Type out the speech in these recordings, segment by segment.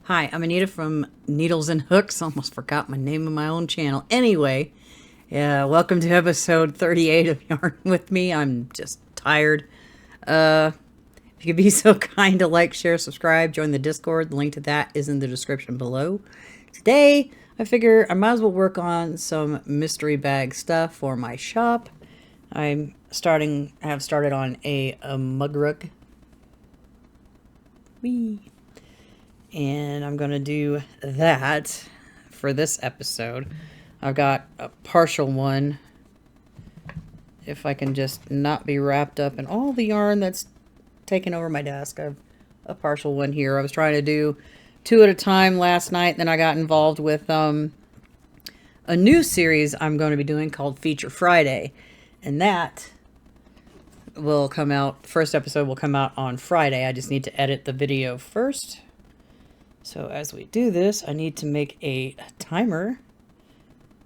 Hi, I'm Anita from Needles and Hooks. Almost forgot my name of my own channel. Anyway, welcome to episode 38 of Yarn with me. I'm just tired. If you could be so kind to like, share, subscribe, join the Discord. The link to that is in the description below. Today, I figure I might as well work on some mystery bag stuff for my shop. I have started on a mug rug. Whee! And I'm going to do that for this episode. I've got a partial one. If I can just not be wrapped up in all the yarn that's taken over my desk. I have a partial one here. I was trying to do 2 at a time last night. Then I got involved with a new series I'm going to be doing called Feature Friday. And that will come out, first episode will come out on Friday. I just need to edit the video first. So as we do this, I need to make a timer,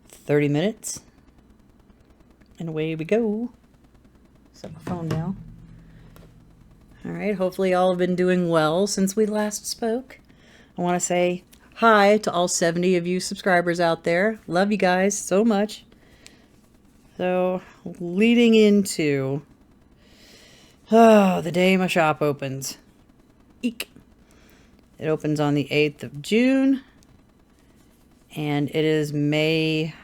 30 minutes, and away we go. Set my phone down. All right, hopefully y'all have been doing well since we last spoke. I want to say hi to all 70 of you subscribers out there. Love you guys so much. So, leading into the day my shop opens. Eek. It opens on the 8th of June, and it is May,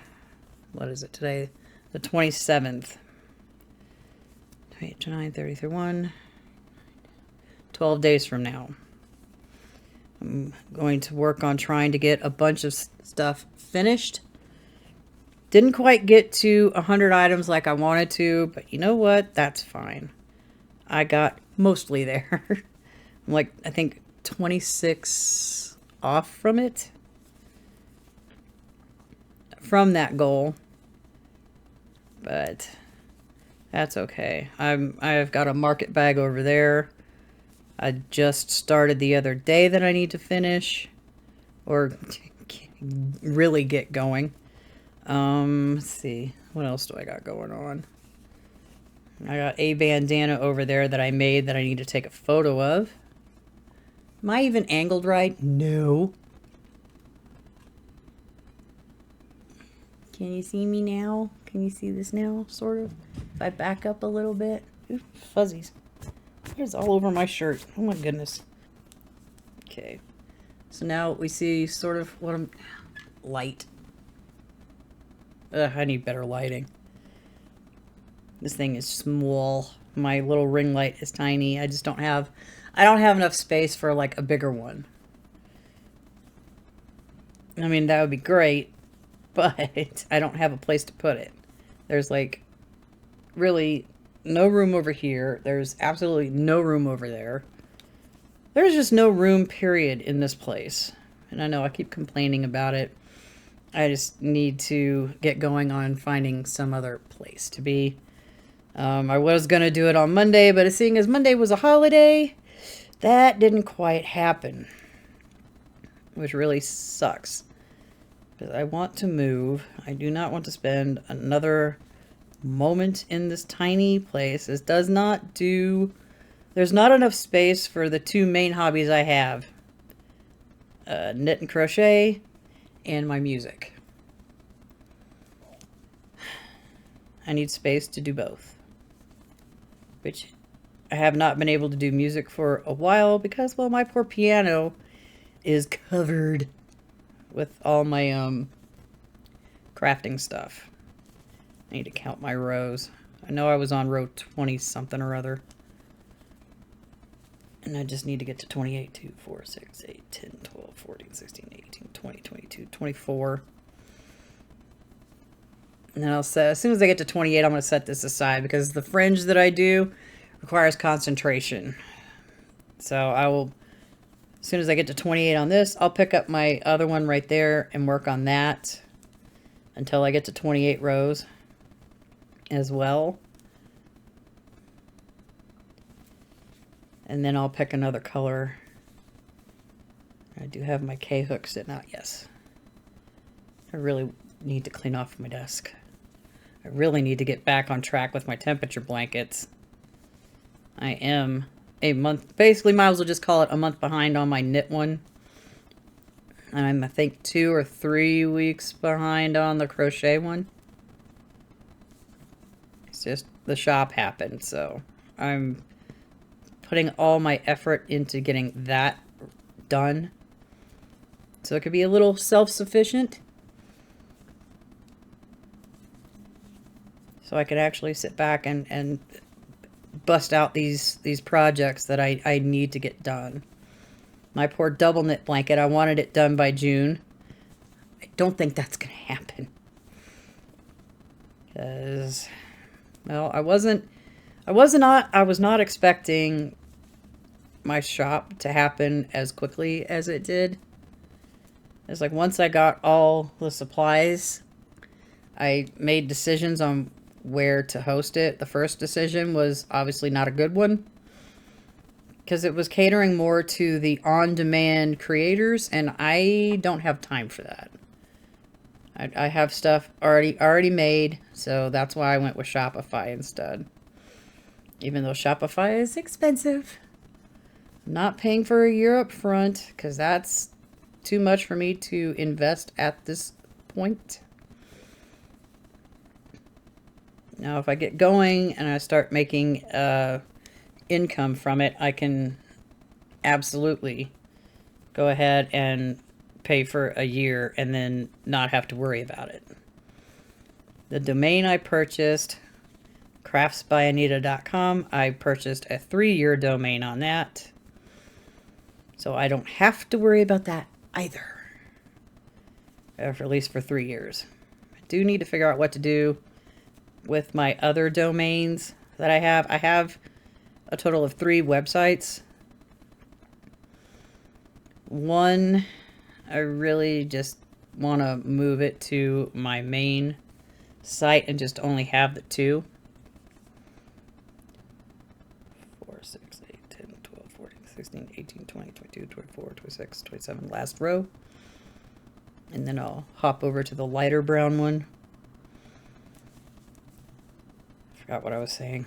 what is it today? The 27th. 29, 30, 31, 12 days from now. I'm going to work on trying to get a bunch of stuff finished. Didn't quite get to 100 items like I wanted to, but you know what? That's fine. I got mostly there. I'm like, I think 26 off from it, from that goal, but that's okay. I've got a market bag over there. I just started the other day that I need to finish or really get going. Let's see, what else do I got going on? I got a bandana over there that I made that I need to take a photo of. Am I even angled right? No. Can you see me now? Can you see this now, sort of? If I back up a little bit. Ooh, fuzzies. It's all over my shirt. Oh my goodness. Okay. So now we see sort of what I'm... Light. I need better lighting. This thing is small. My little ring light is tiny. I don't have enough space for like a bigger one. I mean, that would be great, but I don't have a place to put it. There's like really no room over here. There's absolutely no room over there. There's just no room, period, in this place. And I know I keep complaining about it. I just need to get going on finding some other place to be. I was going to do it on Monday, but seeing as Monday was a holiday, that didn't quite happen, which really sucks, because I want to move. I do not want to spend another moment in this tiny place. This does not do... There's not enough space for the 2 main hobbies I have. Knit and crochet, and my music. I need space to do both, which I have not been able to do music for a while because, well, my poor piano is covered with all my crafting stuff. I need to count my rows. I know I was on row 20 something or other. And I just need to get to 28, 2, 4, 6, 8, 10, 12, 14, 16, 18, 20, 22, 24. And then I'll set, as soon as I get to 28, I'm going to set this aside because the fringe that I do requires concentration. So I will, as soon as I get to 28 on this, I'll pick up my other one right there and work on that until I get to 28 rows as well. And then I'll pick another color. I do have my K-hook sitting out, yes. I really need to clean off my desk. I really need to get back on track with my temperature blankets. I am a month, basically might as well just call it a month behind on my knit one. And I'm, I think, 2 or 3 weeks behind on the crochet one. It's just the shop happened, so I'm putting all my effort into getting that done. So it could be a little self-sufficient. So I could actually sit back and bust out these projects that I need to get done. My poor double knit blanket, I wanted it done by June. I don't think that's going to happen. Because, well, I was not expecting my shop to happen as quickly as it did. It's like once I got all the supplies, I made decisions on where to host it. The first decision was obviously not a good one, because it was catering more to the on-demand creators, and I don't have time for that. I have stuff already made, so that's why I went with Shopify instead. Even though Shopify is expensive. I'm not paying for a year up front, because that's too much for me to invest at this point. Now, if I get going and I start making income from it, I can absolutely go ahead and pay for a year and then not have to worry about it. The domain I purchased, craftsbyanita.com, I purchased a 3-year domain on that. So I don't have to worry about that either. For at least for 3 years. I do need to figure out what to do with my other domains that I have. I have a total of 3 websites. One, I really just want to move it to my main site and just only have the 2. 4, 6, 8, 10, 12, 14, 16, 18, 20, 22, 24, 26, 27, last row. And then I'll hop over to the lighter brown one. Forgot what I was saying.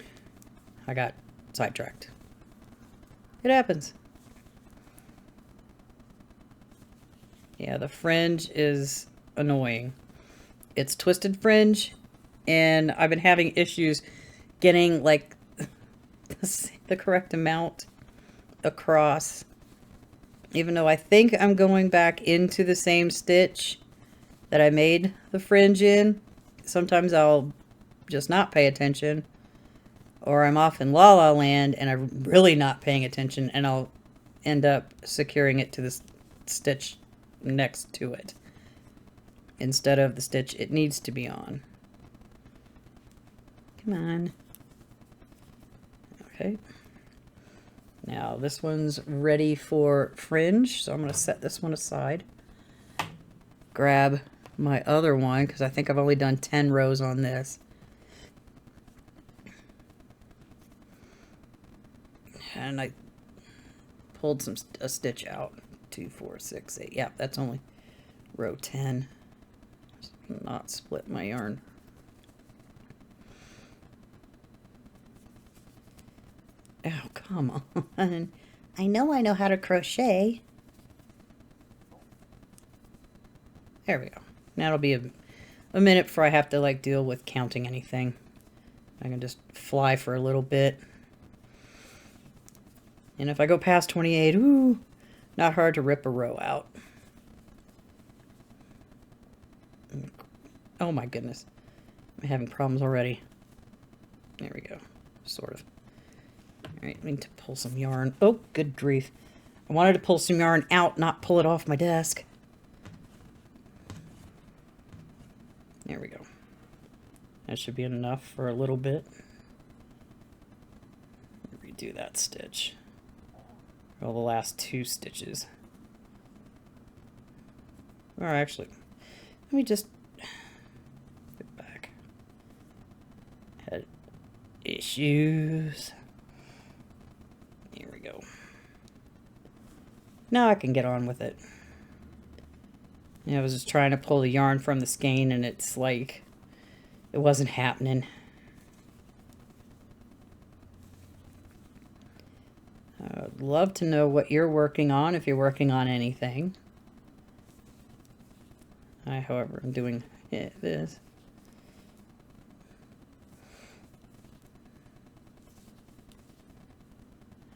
I got sidetracked. It happens. Yeah, the fringe is annoying. It's twisted fringe, and I've been having issues getting like the correct amount across. Even though I think I'm going back into the same stitch that I made the fringe in, sometimes I'll just not pay attention, or I'm off in La La Land and I'm really not paying attention, and I'll end up securing it to the stitch next to it instead of the stitch it needs to be on. Come on. Okay. Now this one's ready for fringe, so I'm going to set this one aside. Grab my other one, because I think I've only done 10 rows on this. And I pulled a stitch out. 2, 4, 6, 8. Yeah, that's only row 10. Just not split my yarn. Oh, come on. I know how to crochet. There we go. Now it'll be a minute before I have to like deal with counting anything. I can just fly for a little bit. And if I go past 28, ooh, not hard to rip a row out. Oh my goodness. I'm having problems already. There we go. Sort of. Alright, I need to pull some yarn. Oh, good grief. I wanted to pull some yarn out, not pull it off my desk. There we go. That should be enough for a little bit. Redo that stitch. Well, the last 2 stitches. Or actually, let me just get back. Had issues. Here we go. Now I can get on with it. I was just trying to pull the yarn from the skein, and it's like it wasn't happening. I'd love to know what you're working on, if you're working on anything. however I'm doing this.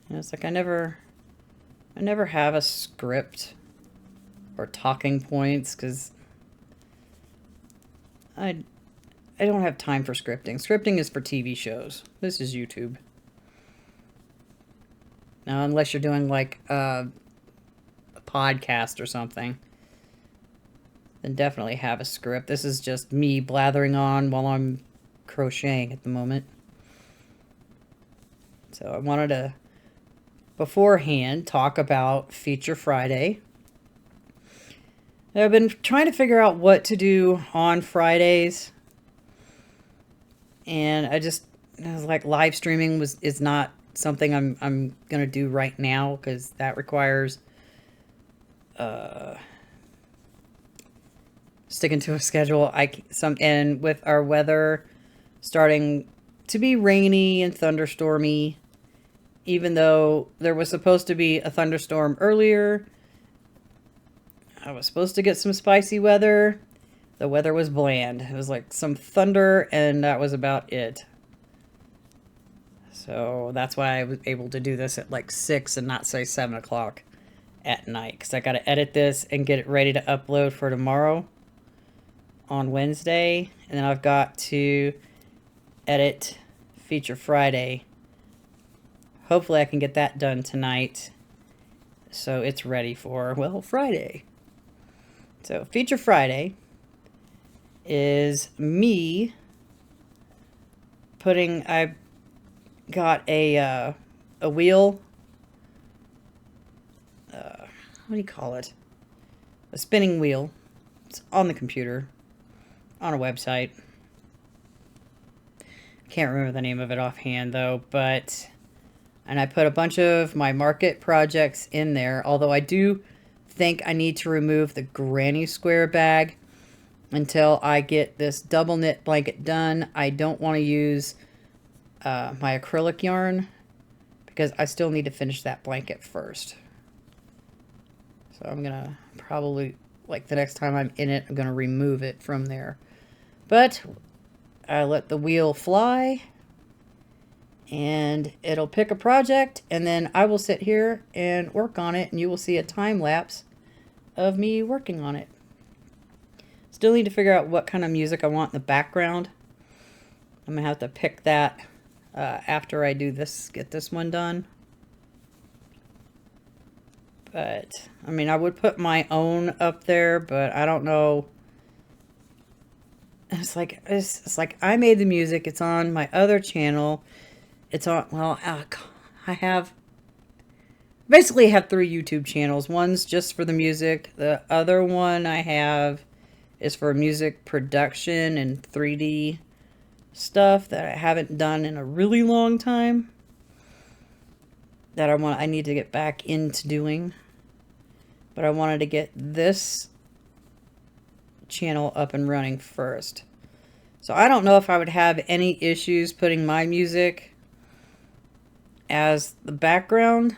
And it's like I never have a script or talking points because I don't have time for scripting. Scripting is for TV shows. This is YouTube. Now, unless you're doing like a podcast or something, then definitely have a script. This is just me blathering on while I'm crocheting at the moment. So I wanted to beforehand talk about Feature Friday. I've been trying to figure out what to do on Fridays, and I was like, live streaming is not something I'm gonna do right now because that requires sticking to a schedule. And with our weather starting to be rainy and thunderstormy, even though there was supposed to be a thunderstorm earlier, I was supposed to get some spicy weather. The weather was bland. It was like some thunder, and that was about it. So that's why I was able to do this at like 6 and not say 7 o'clock at night. Because I got to edit this and get it ready to upload for tomorrow on Wednesday. And then I've got to edit Feature Friday. Hopefully I can get that done tonight, so it's ready for, well, Friday. So Feature Friday is me I got a wheel, what do you call it? A spinning wheel. It's on the computer, on a website. Can't remember the name of it offhand though, and I put a bunch of my market projects in there, although I do think I need to remove the granny square bag until I get this double knit blanket done. I don't want to use my acrylic yarn because I still need to finish that blanket first. So I'm going to probably, like the next time I'm in it, I'm going to remove it from there. But I let the wheel fly, and it'll pick a project, and then I will sit here and work on it, and you will see a time lapse of me working on it. Still need to figure out what kind of music I want in the background. I'm gonna have to pick that after I do this, get this one done. But I mean, I would put my own up there, but I don't know. It's like I made the music. It's on my other channel. It's on, well, I basically have 3 YouTube channels. One's just for the music. The other one I have is for music production and 3D stuff that I haven't done in a really long time, that I need to get back into doing. But I wanted to get this channel up and running first. So I don't know if I would have any issues putting my music as the background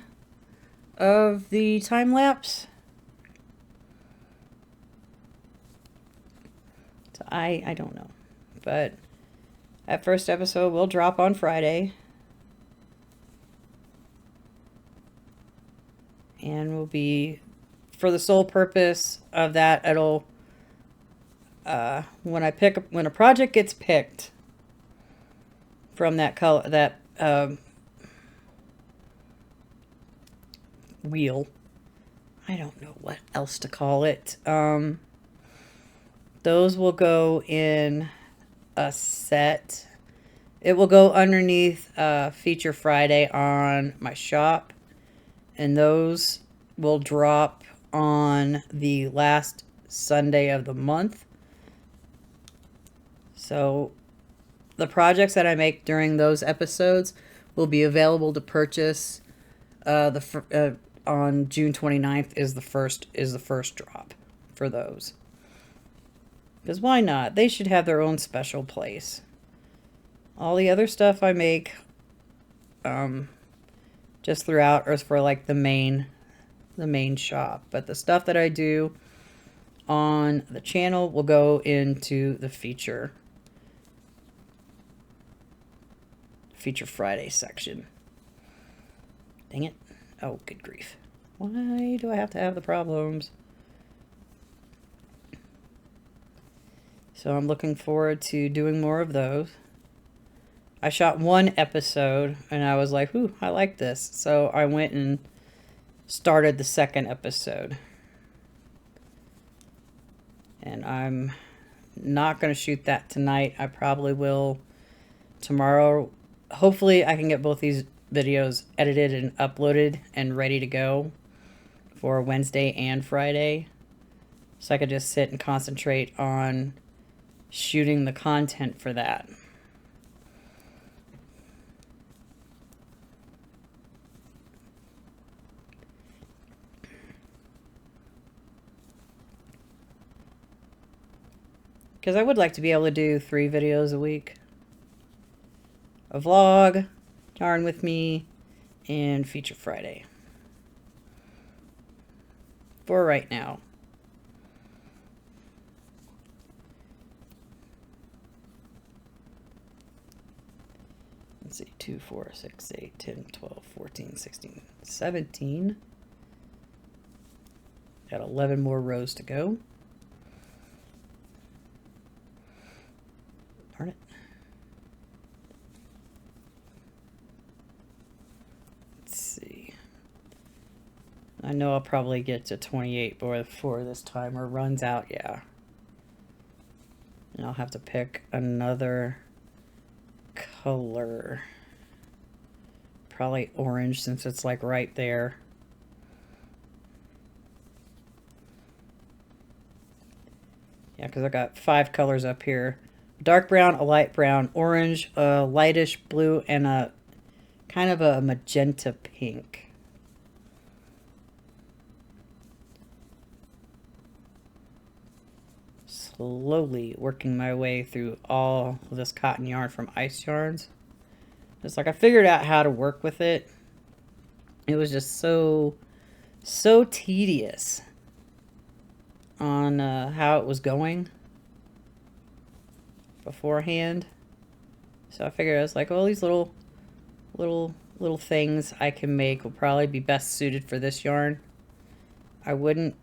of the time lapse. So I don't know. But that first episode will drop on Friday. And will be, for the sole purpose of that, it'll when a project gets picked from that color, that wheel, I don't know what else to call it, those will go in a set. It will go underneath Feature Friday on my shop, and those will drop on the last Sunday of the month. So the projects that I make during those episodes will be available to purchase on June 29th is the first drop for those. Because why not? They should have their own special place. All the other stuff I make just throughout is for like the main shop. But the stuff that I do on the channel will go into the feature Friday section. Dang it. Oh, good grief. Why do I have to have the problems? So I'm looking forward to doing more of those. I shot one episode and I was like, ooh, I like this. So I went and started the second episode. And I'm not going to shoot that tonight. I probably will tomorrow. Hopefully I can get both these videos edited and uploaded and ready to go for Wednesday and Friday. So I could just sit and concentrate on shooting the content for that. Because I would like to be able to do 3 videos a week. A vlog, yarn with me, and Feature Friday. For right now. Let's see, 2, 4, 6, 8, 10, 12, 14, 16, 17. Got 11 more rows to go. Darn it. Let's see. I know I'll probably get to 28 before this timer runs out, yeah. And I'll have to pick another color. Probably orange since it's like right there. Yeah, because I got 5 colors up here. Dark brown, a light brown, orange, a lightish blue, and a kind of a magenta pink. Slowly working my way through all of this cotton yarn from Ice Yarns. It's like I figured out how to work with it. It was just so tedious on how it was going beforehand. So I figured I was like, well, these little things I can make will probably be best suited for this yarn. I wouldn't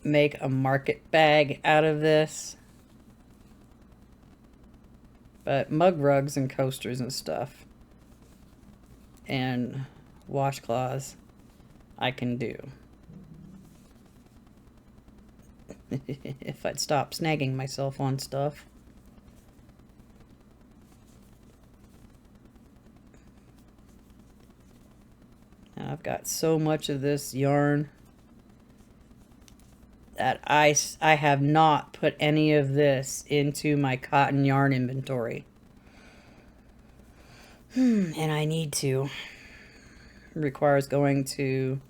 make a market bag out of this, but mug rugs and coasters and stuff and washcloths I can do. If I'd stop snagging myself on stuff. Now I've got so much of this yarn that I have not put any of this into my cotton yarn inventory. And I need to. It requires going to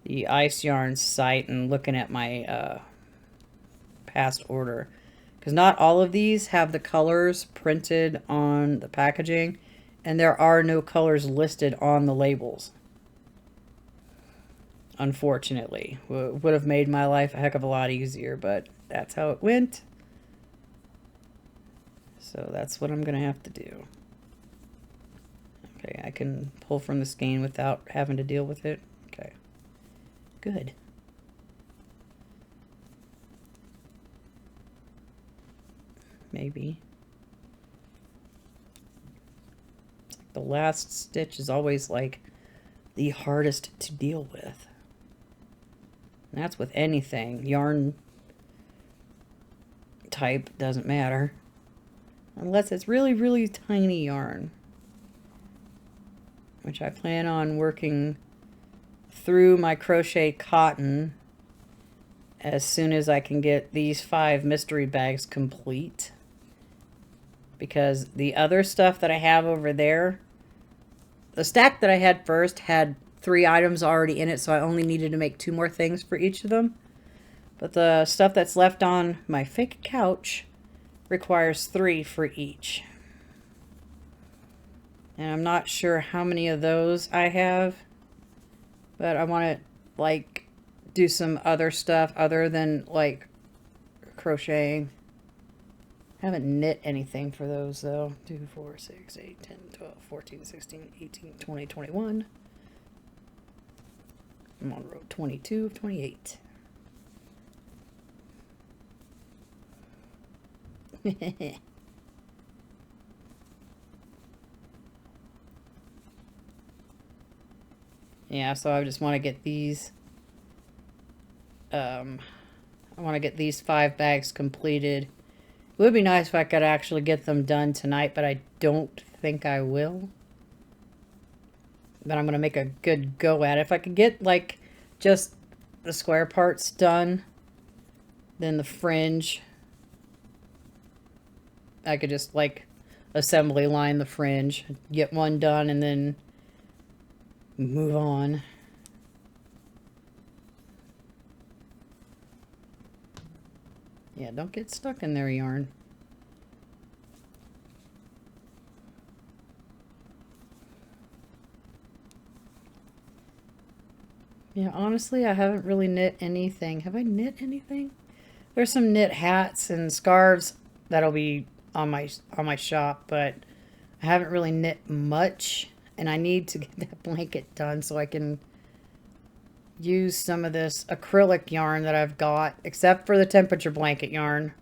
the Ice Yarn site and looking at my past order. Because not all of these have the colors printed on the packaging, and there are no colors listed on the labels. Unfortunately. Would have made my life a heck of a lot easier, but that's how it went. So that's what I'm going to have to do. Okay, I can pull from the skein without having to deal with it. Okay. Good. Maybe. It's like the last stitch is always like the hardest to deal with. And that's with anything. Yarn type doesn't matter. Unless it's really, really tiny yarn. Which I plan on working through my crochet cotton as soon as I can get these 5 mystery bags complete. Because the other stuff that I have over there, the stack that I had first had 3 items already in it, so I only needed to make 2 more things for each of them. But the stuff that's left on my fake couch requires 3 for each. And I'm not sure how many of those I have, but I want to like do some other stuff other than like crocheting. I haven't knit anything for those though. 2, 4, 6, 8, 10, 12, 14, 16, 18, 20, 21. I'm on row 22 of 28. Yeah, so I just want to get these I want to get these 5 bags completed. It would be nice if I could actually get them done tonight, but I don't think I will. But I'm going to make a good go at it. If I could get, like, just the square parts done, then the fringe, I could just, like, assembly line the fringe, get one done, and then move on. Yeah, don't get stuck in there, yarn. Yeah, honestly, I haven't really knit anything. Have I knit anything? There's some knit hats and scarves that'll be on my shop, but I haven't really knit much, and I need to get that blanket done so I can use some of this acrylic yarn that I've got, except for the temperature blanket yarn.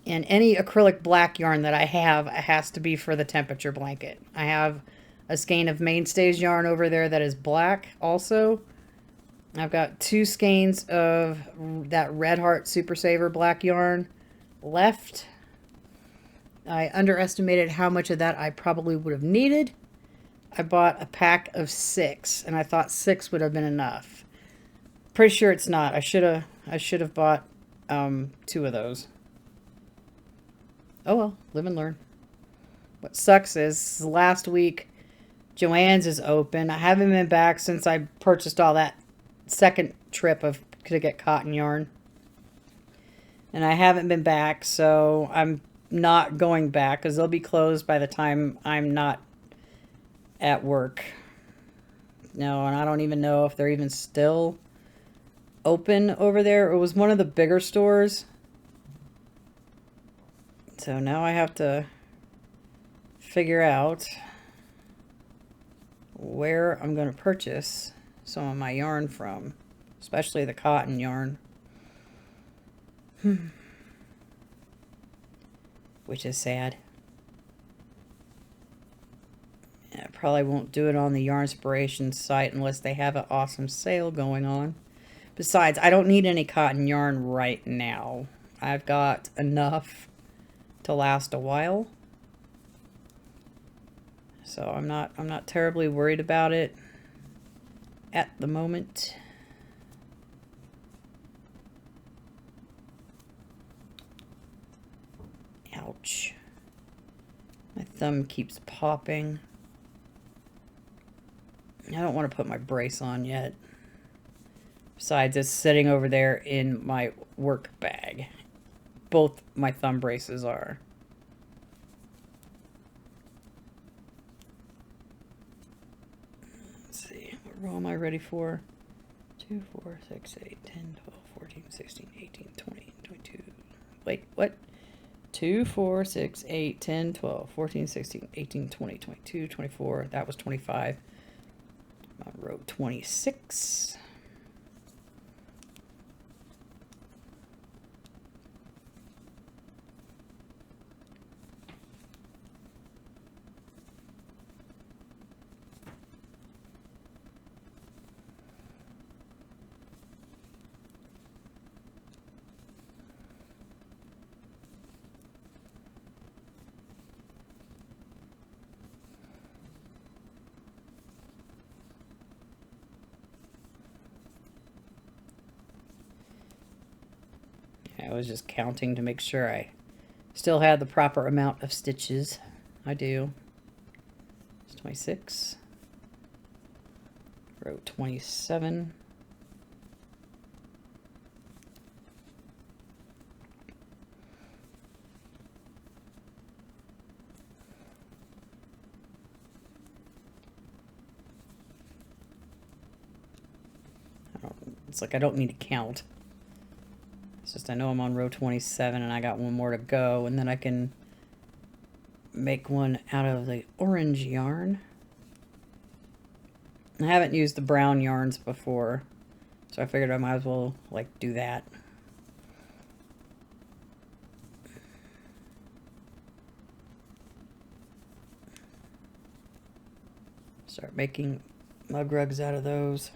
And any acrylic black yarn that I have, it has to be for the temperature blanket. I have a skein of Mainstays yarn over there that is black also. I've got 2 skeins of that Red Heart Super Saver black yarn left. I underestimated how much of that I probably would have needed. I bought a pack of 6, and I thought 6 would have been enough. Pretty sure it's not. I should have bought 2 of those. Oh well, live and learn. What sucks is last week Joann's is open. I haven't been back since I purchased all that second trip to get cotton yarn. And I haven't been back, so I'm not going back because they'll be closed by the time I'm not at work. No, and I don't even know if they're even still open over there. It was one of the bigger stores. So now I have to figure out where I'm going to purchase some of my yarn from, especially the cotton yarn. Which is sad. I probably won't do it on the Yarnspiration site unless they have an awesome sale going on. Besides, I don't need any cotton yarn right now. I've got enough to last a while. So I'm not terribly worried about it at the moment. Ouch. My thumb keeps popping. I don't want to put my brace on yet. Besides, it's sitting over there in my work bag. Both my thumb braces are. Let's see. What row am I ready for? 2, 4, 6, 8, 10, 12, 14, 16, 18, 20, 22. Wait, what? 2, 4, 6, 8, 10, 12, 14, 16, 18, 20, 22, 24. That was 25. I'm on row 26. I was just counting to make sure I still had the proper amount of stitches. I do. It's 26. Row 27. I don't It's like I don't need to count. It's just I know I'm on row 27 and I got one more to go, and then I can make one out of the orange yarn. I haven't used the brown yarns before, so I figured I might as well like do that. Start making mug rugs out of those.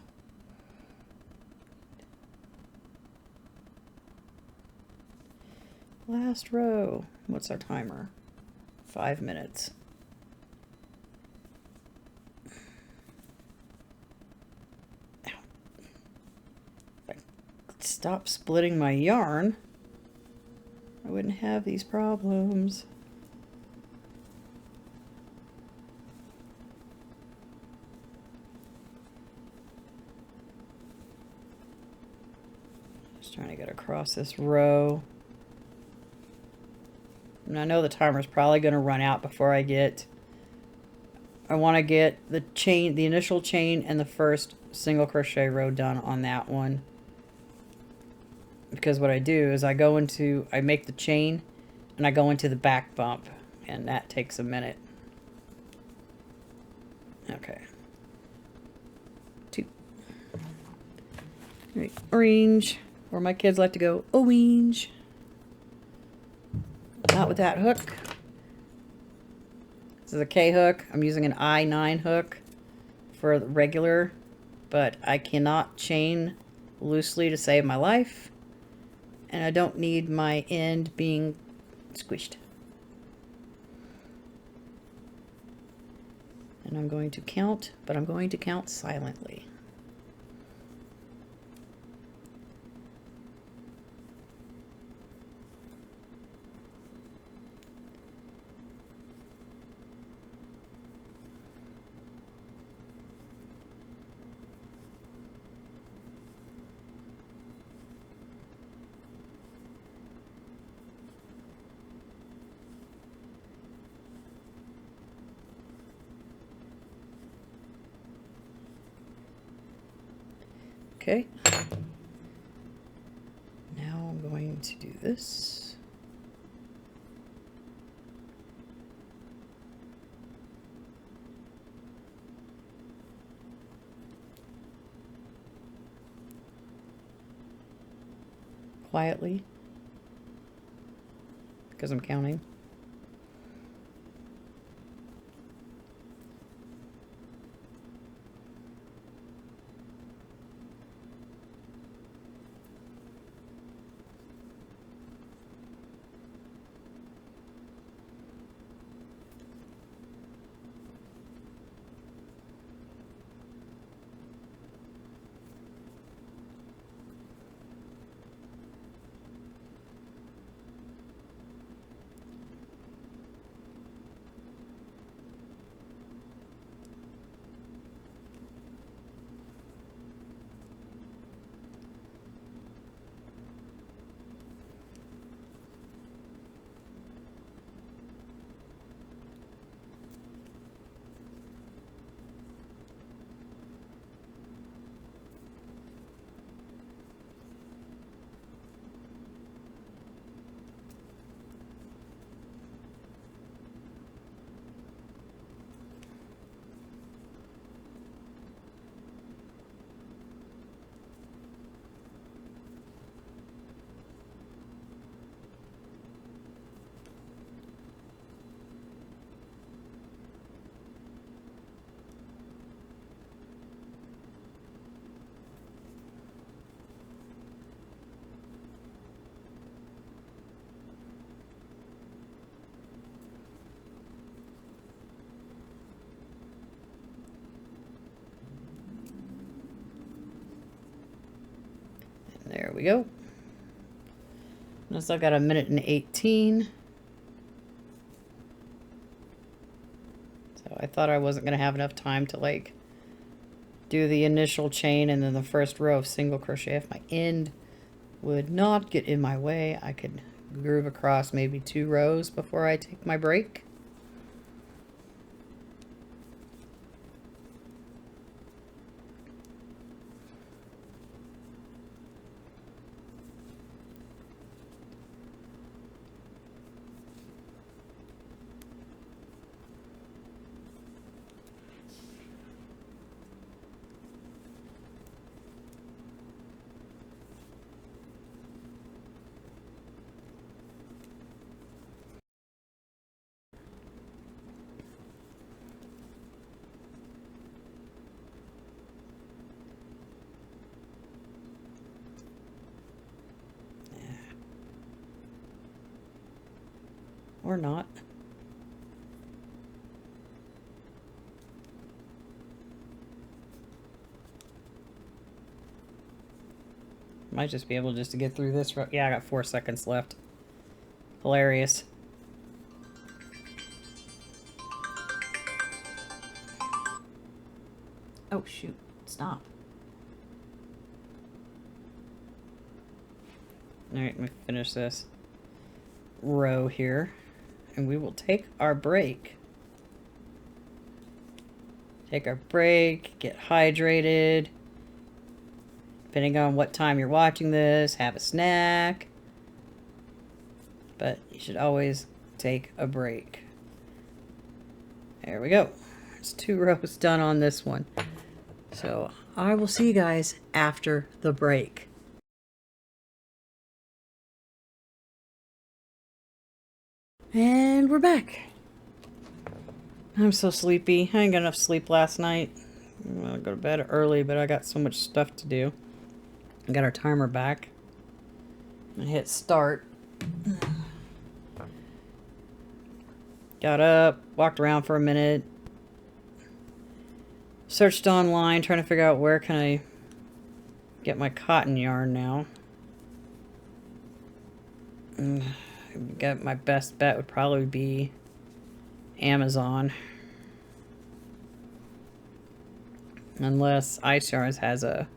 Last row. What's our timer? 5 minutes. Ow. If I could stop splitting my yarn, I wouldn't have these problems. Just trying to get across this row. And I know the timer's probably going to run out before I want to get the chain, the initial chain and the first single crochet row done on that one. Because what I do is I make the chain and I go into the back bump, and that takes a minute. Okay. 2. Right, orange, or my kids like to go orange. Not with that hook. This is a K hook. I'm using an I9 hook for the regular, but I cannot chain loosely to save my life, and I don't need my end being squished. And I'm going to count, but I'm going to count silently. Okay, now I'm going to do this. Quietly, because I'm counting. There we go. I still got 1:18. So I thought I wasn't going to have enough time to like do the initial chain and then the first row of single crochet. If my end would not get in my way, I could groove across maybe 2 rows before I take my break. Or not. Might just be able just to get through this. Yeah, I got 4 seconds left. Hilarious. Oh, shoot. Stop. Alright, let me finish this row here. And we will take our break. Take our break, get hydrated. Depending on what time you're watching this, have a snack. But you should always take a break. There we go. There's 2 rows done on this one. So I will see you guys after the break. And we're back. I'm so sleepy. I didn't get enough sleep last night. I'll go to bed early, but I got so much stuff to do. I got our timer back. I hit start. Got up, walked around for a minute. Searched online, trying to figure out where can I get my cotton yarn now. My best bet would probably be Amazon. Unless Ice Yarns has a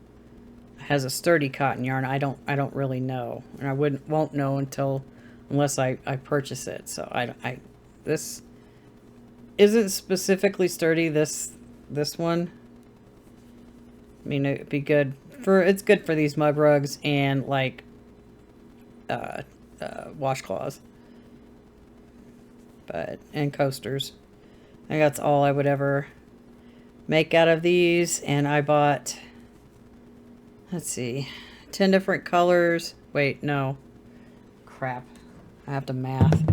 sturdy cotton yarn. I don't really know. And I won't know unless I purchase it. So this isn't specifically sturdy, this one. I mean, it'd be good it's good for these mug rugs and like washcloths. And coasters. I think that's all I would ever make out of these. And I bought, let's see, 10 different colors. Wait, no. Crap. I have to math.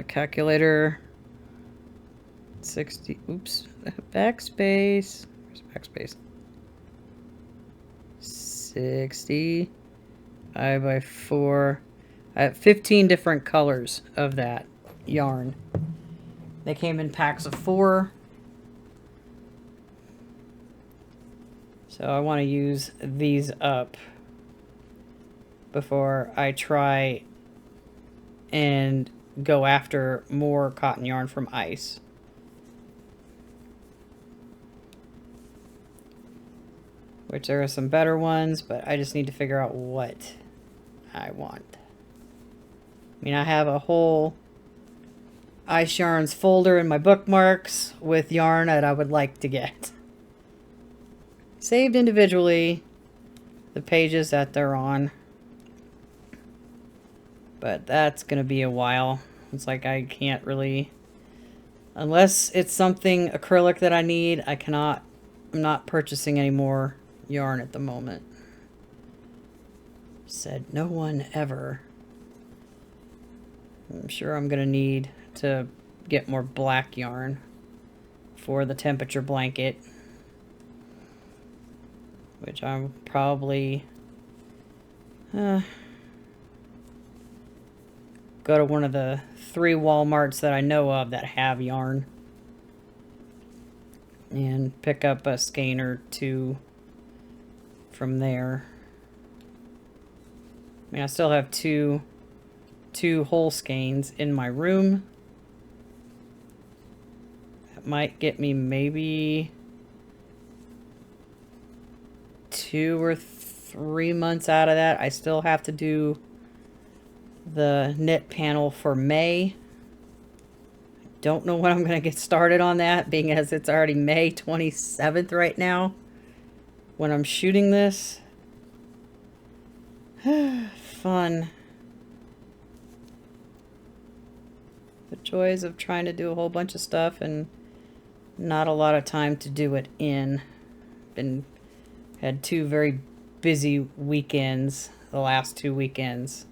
Calculator. 60. Oops. Backspace. Where's backspace? 60. 5 by 4. I have 15 different colors of that yarn. They came in packs of 4. So I want to use these up before I try and go after more cotton yarn from Ice. Which there are some better ones, but I just need to figure out what I want. I mean, I have a whole Ice Yarns folder in my bookmarks with yarn that I would like to get. Saved individually, the pages that they're on. But that's going to be a while. It's like I can't really... Unless it's something acrylic that I need, I'm not purchasing any more yarn at the moment. Said no one ever. I'm sure I'm going to need to get more black yarn for the temperature blanket. Which I'm probably go to one of the 3 Walmarts that I know of that have yarn. And pick up a skein or 2 from there. I mean, I still have two whole skeins in my room. That might get me maybe 2 or 3 months out of that. I still have to do the knit panel for May. Don't know when I'm going to get started on that, being as it's already May 27th right now when I'm shooting this. Fun. The joys of trying to do a whole bunch of stuff and not a lot of time to do it in. Had 2 very busy weekends, the last 2 weekends.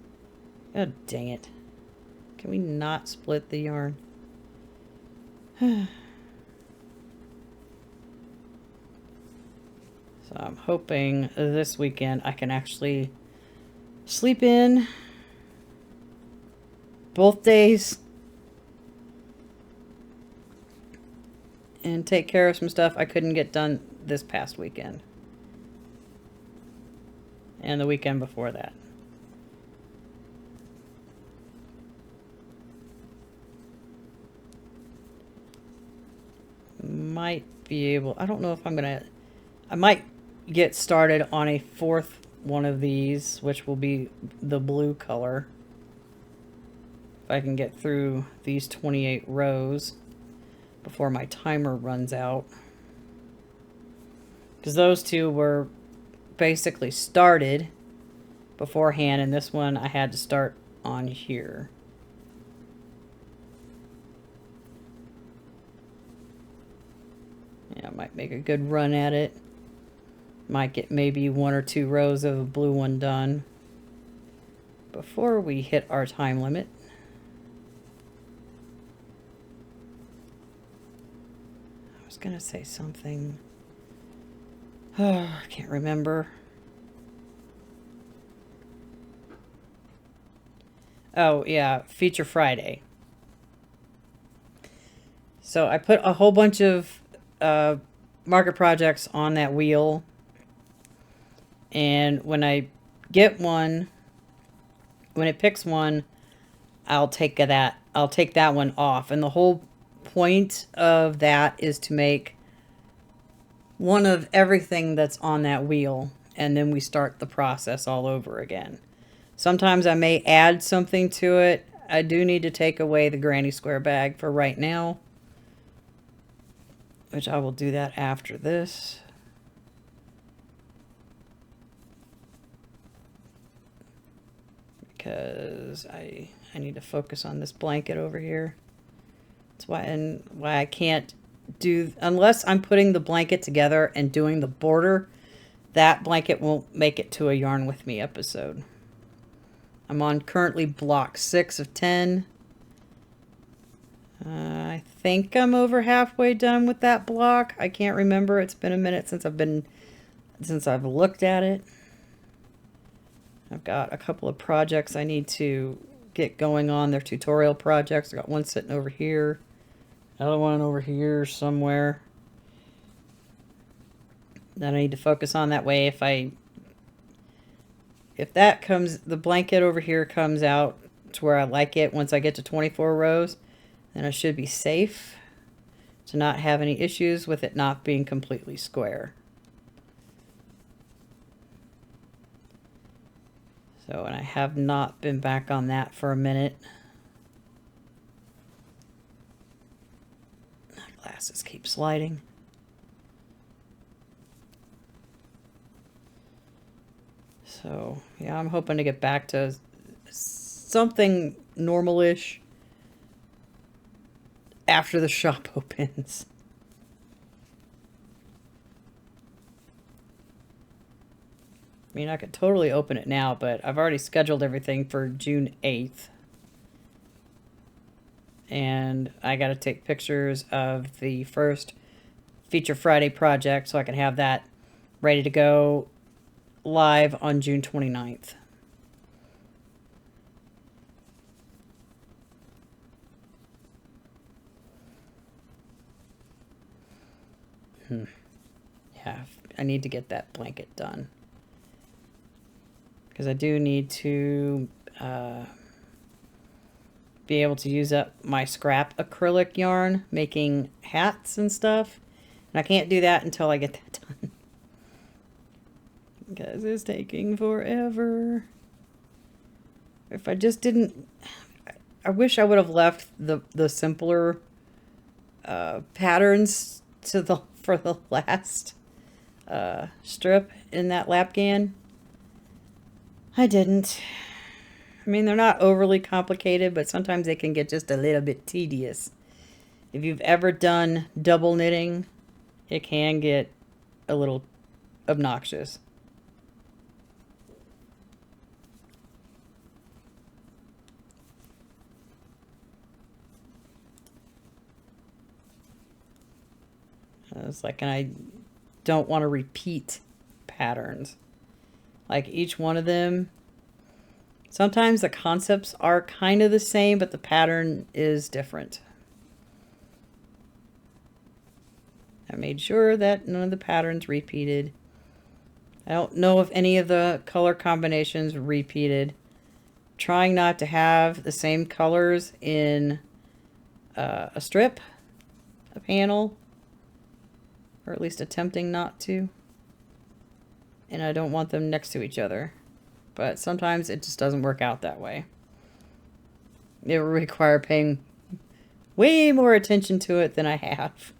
Oh, dang it. Can we not split the yarn? So I'm hoping this weekend I can actually sleep in both days and take care of some stuff I couldn't get done this past weekend. And the weekend before that. Might be able, I don't know if I'm gonna, I might get started on a fourth one of these, which will be the blue color. If I can get through these 28 rows before my timer runs out. Because those two were basically started beforehand, and this one I had to start on here. Yeah, I might make a good run at it. Might get maybe 1 or 2 rows of a blue one done before we hit our time limit. I was gonna say something. Oh, I can't remember. Oh, yeah, Feature Friday. So I put a whole bunch of market projects on that wheel. And when I get one, when it picks one, I'll take that one off. And the whole point of that is to make one of everything that's on that wheel. And then we start the process all over again. Sometimes I may add something to it. I do need to take away the granny square bag for right now, which I will do that after this. Because I need to focus on this blanket over here. That's why I can't do, unless I'm putting the blanket together and doing the border, that blanket won't make it to a Yarn With Me episode. I'm on currently block 6 of 10. I think I'm over halfway done with that block. I can't remember. It's been a minute since I've looked at it. I've got a couple of projects I need to get going on. They're tutorial projects. I got one sitting over here, another one over here somewhere that I need to focus on. That way, if that comes, the blanket over here comes out to where I like it once I get to 24 rows, then I should be safe to not have any issues with it not being completely square. So, and I have not been back on that for a minute. My glasses keep sliding. So, yeah, I'm hoping to get back to something normal-ish after the shop opens. I mean, I could totally open it now, but I've already scheduled everything for June 8th. And I got to take pictures of the first Feature Friday project so I can have that ready to go live on June 29th. Yeah, I need to get that blanket done. Because I do need to be able to use up my scrap acrylic yarn making hats and stuff. And I can't do that until I get that done. Because it's taking forever. If I just didn't... I wish I would have left the simpler patterns for the last strip in that Lapgan. I didn't. I mean, they're not overly complicated, but sometimes they can get just a little bit tedious. If you've ever done double knitting, it can get a little obnoxious. It's like, and I don't want to repeat patterns. Like each one of them, Sometimes the concepts are kind of the same, but the pattern is different. I made sure that none of the patterns repeated. I don't know if any of the color combinations repeated. Trying not to have the same colors in a strip, a panel, or at least attempting not to. And I don't want them next to each other. But sometimes it just doesn't work out that way. It will require paying way more attention to it than I have.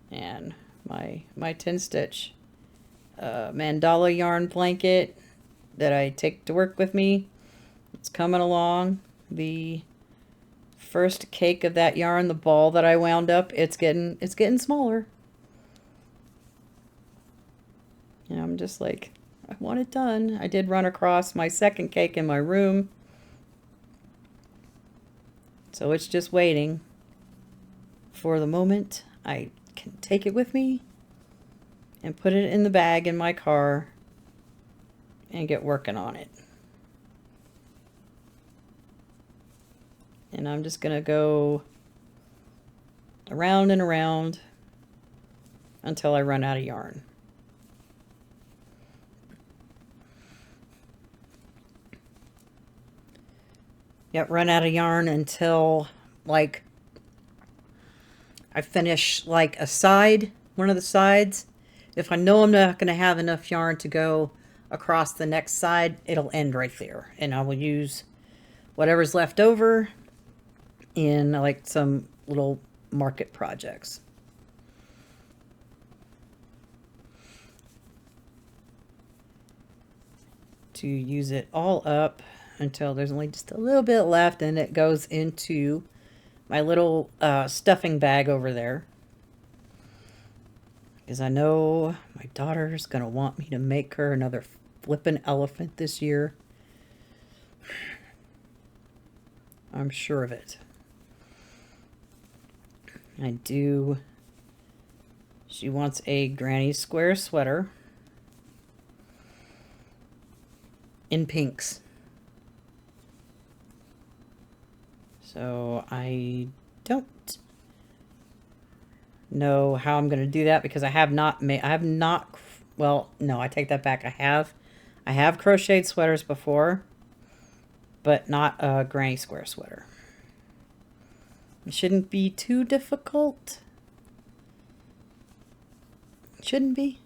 And my 10 stitch mandala yarn blanket that I take to work with me, it's coming along. The first cake of that yarn, the ball that I wound up, it's getting smaller. And I'm just like, I want it done. I did run across my second cake in my room, so it's just waiting for the moment I can take it with me and put it in the bag in my car and get working on it. And I'm just gonna go around and around until I run out of yarn. Yep, run out of yarn until like I finish like a side, one of the sides. If I know I'm not going to have enough yarn to go across the next side, it'll end right there. And I will use whatever's left over in like some little market projects. To use it all up until there's only just a little bit left, and it goes into my little stuffing bag over there. Because I know my daughter's going to want me to make her another flippin' elephant this year. I'm sure of it. I do. She wants a granny square sweater in pinks. So I don't know how I'm going to do that because I have not made, well, no, I take that back. I have crocheted sweaters before, but not a granny square sweater. It shouldn't be too difficult. It shouldn't be.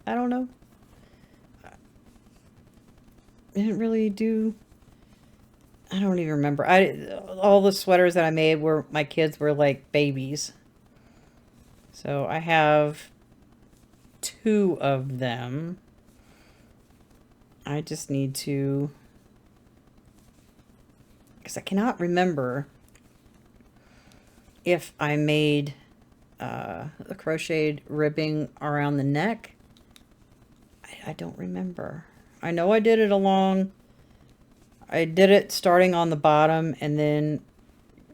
I don't know. I didn't really do, I don't even remember. All the sweaters that I made were, my kids were like babies. So I have 2 of them. I just need to, because I cannot remember if I made the crocheted ribbing around the neck. I don't remember. I know I did it I did it starting on the bottom and then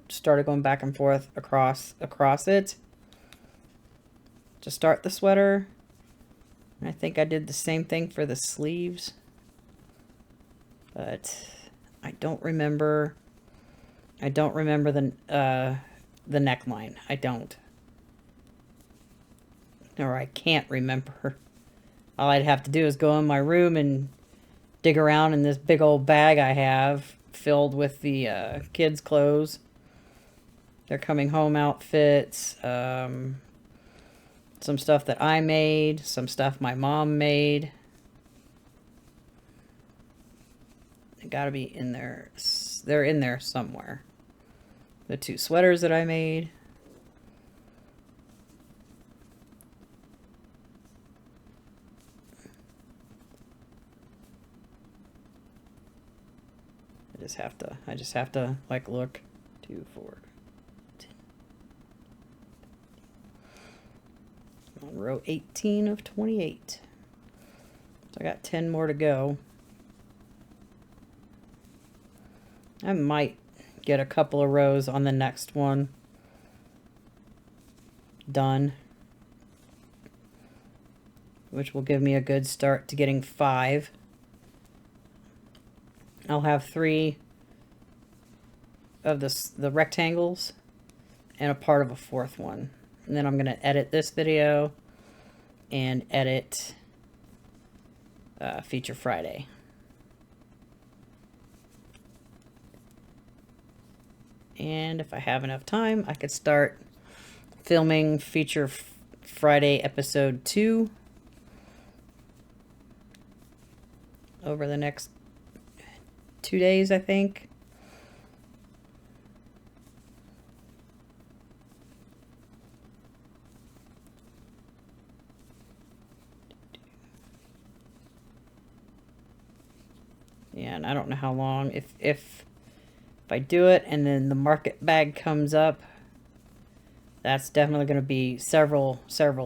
started going back and forth across it to start the sweater. And I think I did the same thing for the sleeves, but I don't remember. I don't remember the neckline. I don't. Or I can't remember. All I'd have to do is go in my room and dig around in this big old bag I have filled with the kids' clothes. Their coming home outfits. Some stuff that I made. Some stuff my mom made. They gotta be in there. They're in there somewhere. The 2 sweaters that I made. I just have to like look. 2, 4, 10. On row 18 of 28. So I got 10 more to go. I might get a couple of rows on the next one done. which will give me a good start to getting 5. I'll have 3 of the rectangles and a part of a 4th one. And then I'm going to edit this video and edit Feature Friday. And if I have enough time, I could start filming Feature Friday episode 2 over the next 2 days, I think. Yeah, and I don't know how long. If I do it and then the market bag comes up, that's definitely going to be several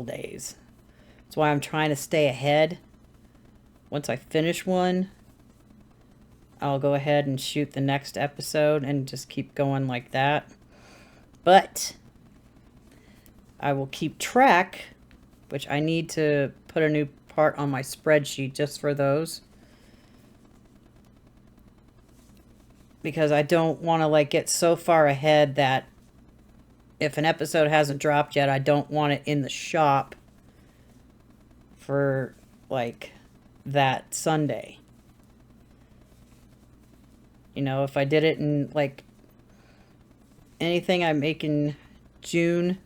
days. That's why I'm trying to stay ahead. Once I finish one, I'll go ahead and shoot the next episode and just keep going like that. But I will keep track, which I need to put a new part on my spreadsheet just for those. Because I don't want to like get so far ahead that if an episode hasn't dropped yet, I don't want it in the shop for like that Sunday. You know, if I did it in like anything I make in June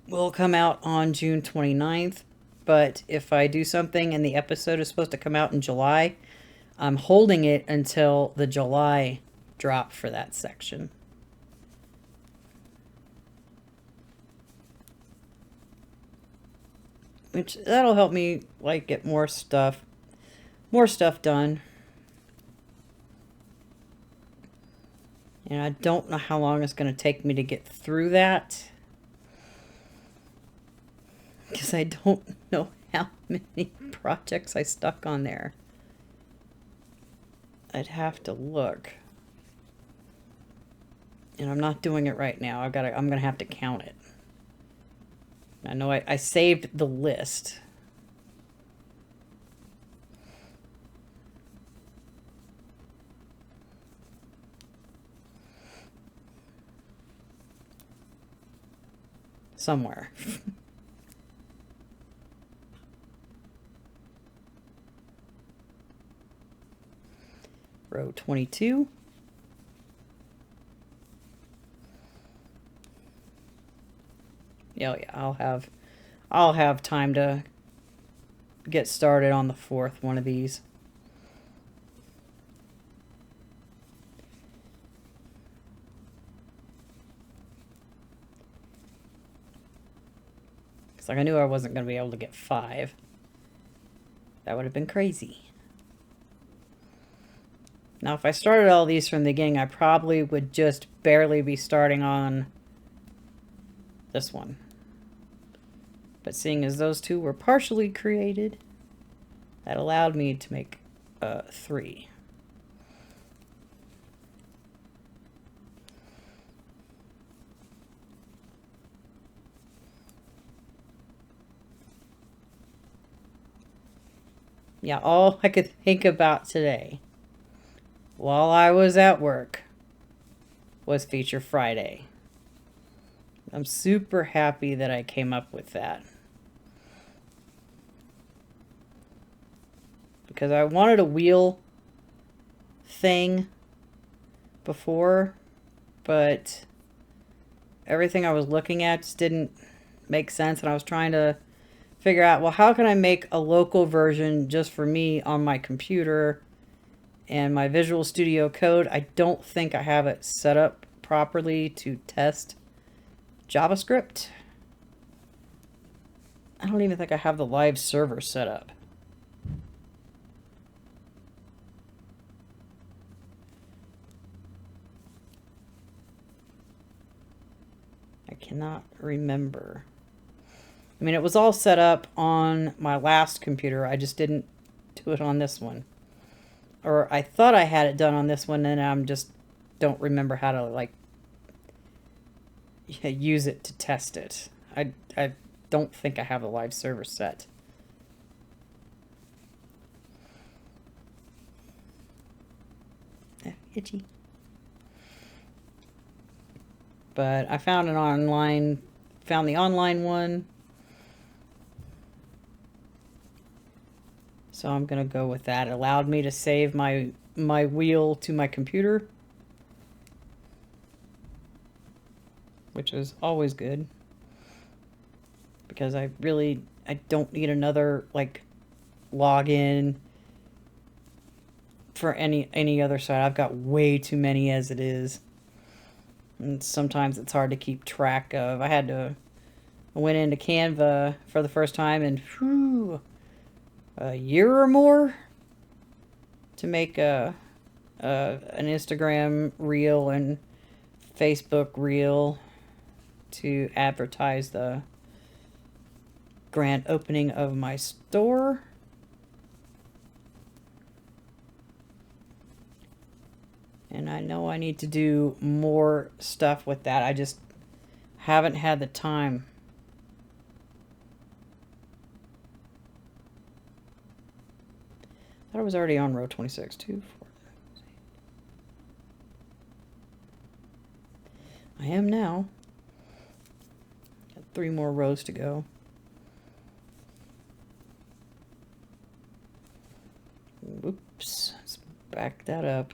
will come out on June 29th. But if I do something and the episode is supposed to come out in July, I'm holding it until the July drop for that section. Which, that'll help me, like, get more stuff done. And I don't know how long it's going to take me to get through that. Because I don't know how many projects I stuck on there. I'd have to look. And I'm not doing it right now. I'm going to have to count it. I know I saved the list. Somewhere. Row 22. Oh yeah, I'll have time to get started on the 4th one of these. Because like I knew I wasn't going to be able to get 5. That would have been crazy. Now, if I started all these from the beginning, I probably would just barely be starting on this one. But seeing as those two were partially created, that allowed me to make 3. Yeah, all I could think about today while I was at work was Feature Friday. I'm super happy that I came up with that. Because I wanted a wheel thing before, but everything I was looking at just didn't make sense, and I was trying to figure out, well, how can I make a local version just for me on my computer and my Visual Studio Code? I don't think I have it set up properly to test JavaScript. I don't even think I have the live server set up. I cannot remember. I mean, it was all set up on my last computer. I just didn't do it on this one. Or I thought I had it done on this one, and I'm just don't remember how to, like, use it to test it. don't think I have the live server set. Itchy. But I found the online one. So I'm going to go with that. It allowed me to save my wheel to my computer, which is always good, because I don't need another like login for any other site. I've got way too many as it is, and sometimes it's hard to keep track of. I went into Canva for the first time in a year or more to make an Instagram reel and Facebook reel to advertise the grand opening of my store. And I know I need to do more stuff with that. I just haven't had the time. I thought I was already on row 26. 2, 4. I am now. Got 3 more rows to go. Whoops. Let's back that up.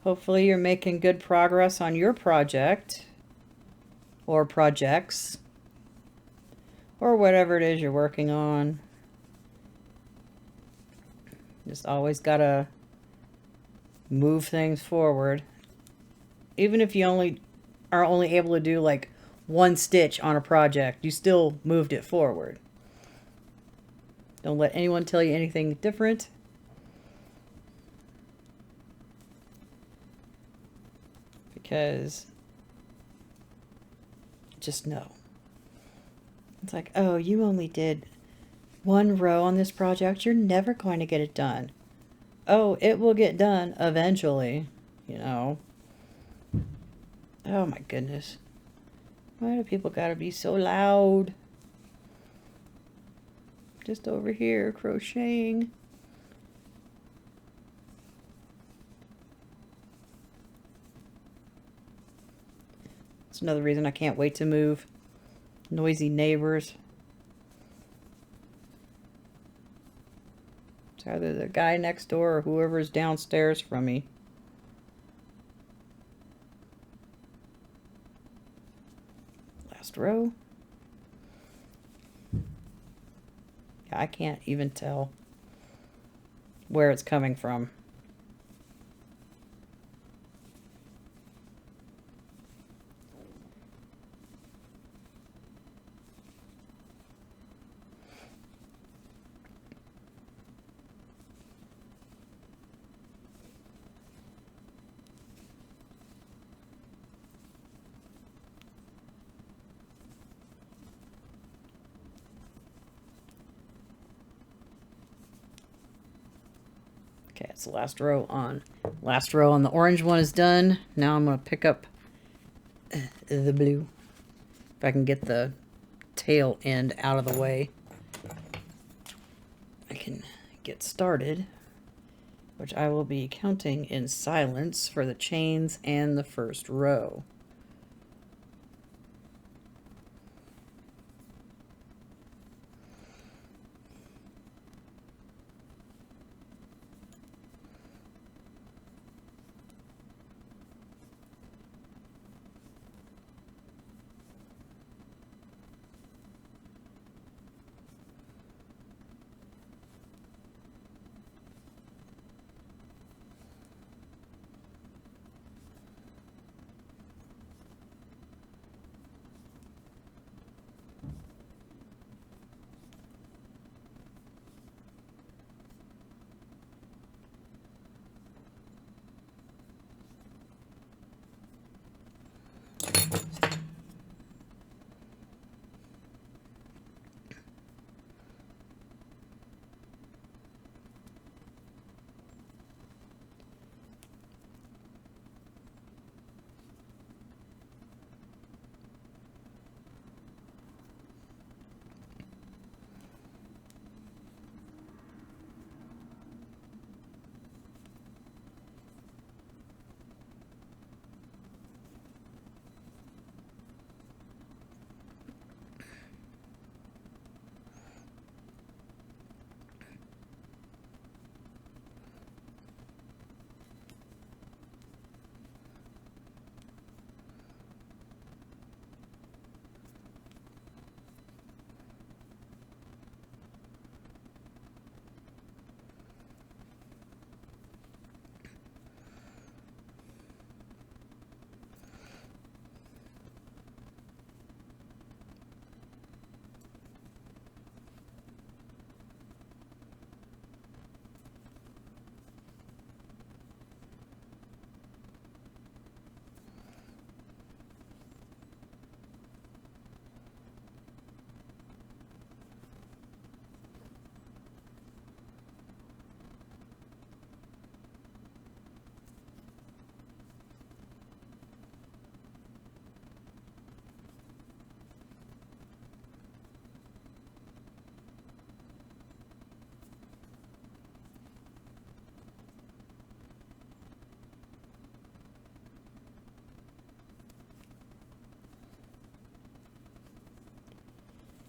Hopefully you're making good progress on your project or projects or whatever it is you're working on. Just always gotta move things forward. Even if you are only able to do like 1 stitch on a project, you still moved it forward. Don't let anyone tell you anything different. Because just know. It's like, oh, you only did 1 row on this project. You're never going to get it done. Oh, it will get done eventually, you know. Oh my goodness. Why do people gotta be so loud? Just over here crocheting. It's another reason I can't wait to move. Noisy neighbors. It's either the guy next door or whoever's downstairs from me. Last row. Yeah, I can't even tell where it's coming from. Okay, it's the last row on. Last row on the orange one is done. Now I'm going to pick up the blue. If I can get the tail end out of the way, I can get started, which I will be counting in silence for the chains and the first row.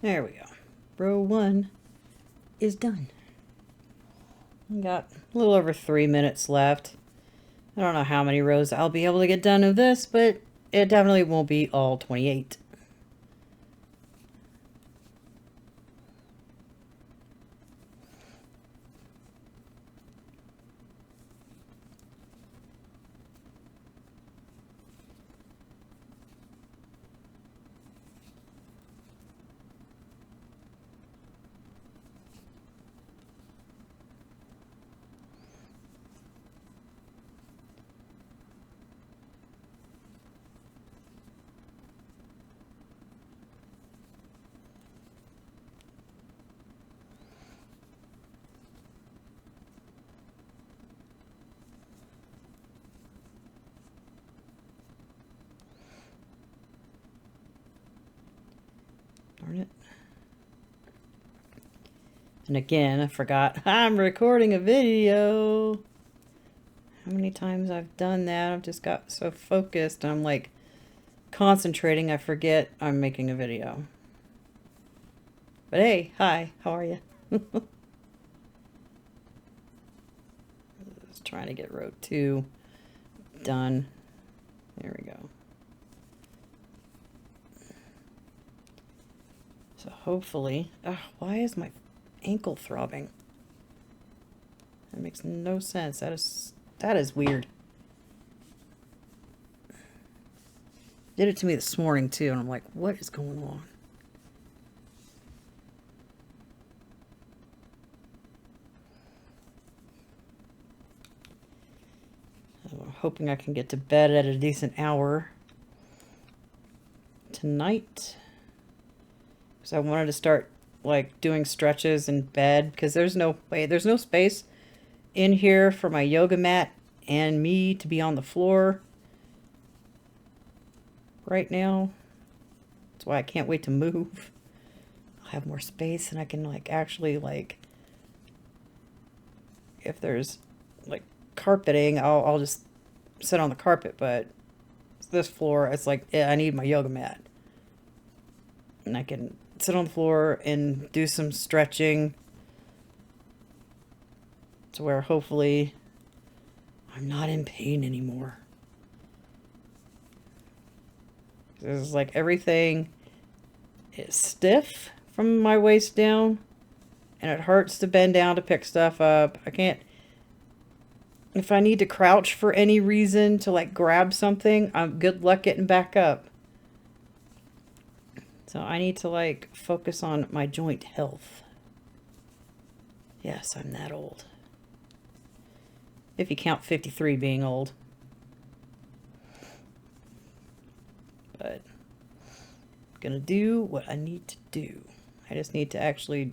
There we go. Row 1 is done. I got a little over 3 minutes left. I don't know how many rows I'll be able to get done of this, but it definitely won't be all 28. Darn it. And again, I forgot I'm recording a video. How many times I've done that? I've just got so focused. I'm like concentrating. I forget I'm making a video. But hey, hi, how are you? Just trying to get row 2 done. There we go. So hopefully, why is my ankle throbbing? That makes no sense. That is weird. Did it to me this morning too, and I'm like, what is going on? So I'm hoping I can get to bed at a decent hour tonight. So I wanted to start like doing stretches in bed because there's no space in here for my yoga mat and me to be on the floor right now. That's why I can't wait to move. I'll have more space and I can like actually like, if there's like carpeting, I'll just sit on the carpet, but this floor, it's like, yeah, I need my yoga mat. And I can sit on the floor and do some stretching to where hopefully I'm not in pain anymore. It's like everything is stiff from my waist down and it hurts to bend down to pick stuff up. I can't, if I need to crouch for any reason to like grab something, I'm good luck getting back up. So I need to like focus on my joint health. Yes, I'm that old. If you count 53 being old. But I'm gonna do what I need to do. I just need to actually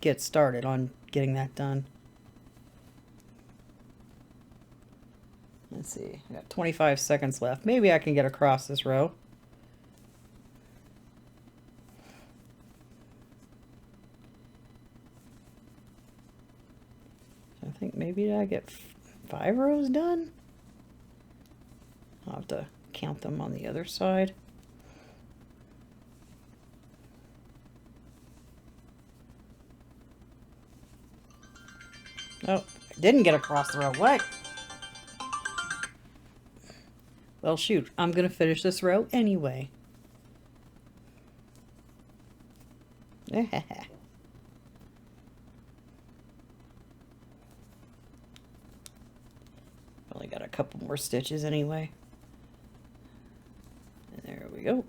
get started on getting that done. Let's see, I got 25 seconds left. Maybe I can get across this row. I think maybe I get 5 rows done. I'll have to count them on the other side. Oh, I didn't get across the row. What? Well, shoot. I'm going to finish this row anyway. Only got a couple more stitches anyway. And there we go.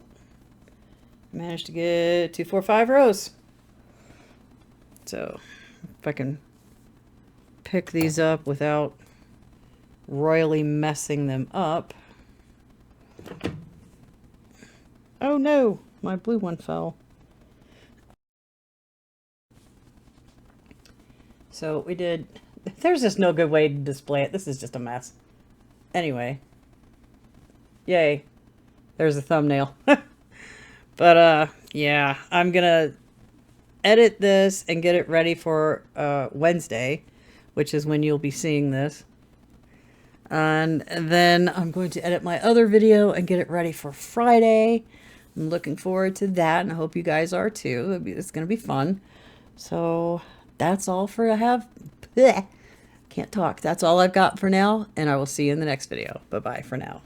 Managed to get 2, 4, 5 rows. So if I can pick these up without royally messing them up. Oh no, my blue one fell. So we did, there's just no good way to display it. This is just a mess. Anyway. Yay. There's a thumbnail. But yeah, I'm gonna edit this and get it ready for Wednesday, which is when you'll be seeing this. And then I'm going to edit my other video and get it ready for Friday. I'm looking forward to that, and I hope you guys are too. It's going to be fun. So that's all for I have. Bleh, can't talk. That's all I've got for now, and I will see you in the next video. Bye-bye for now.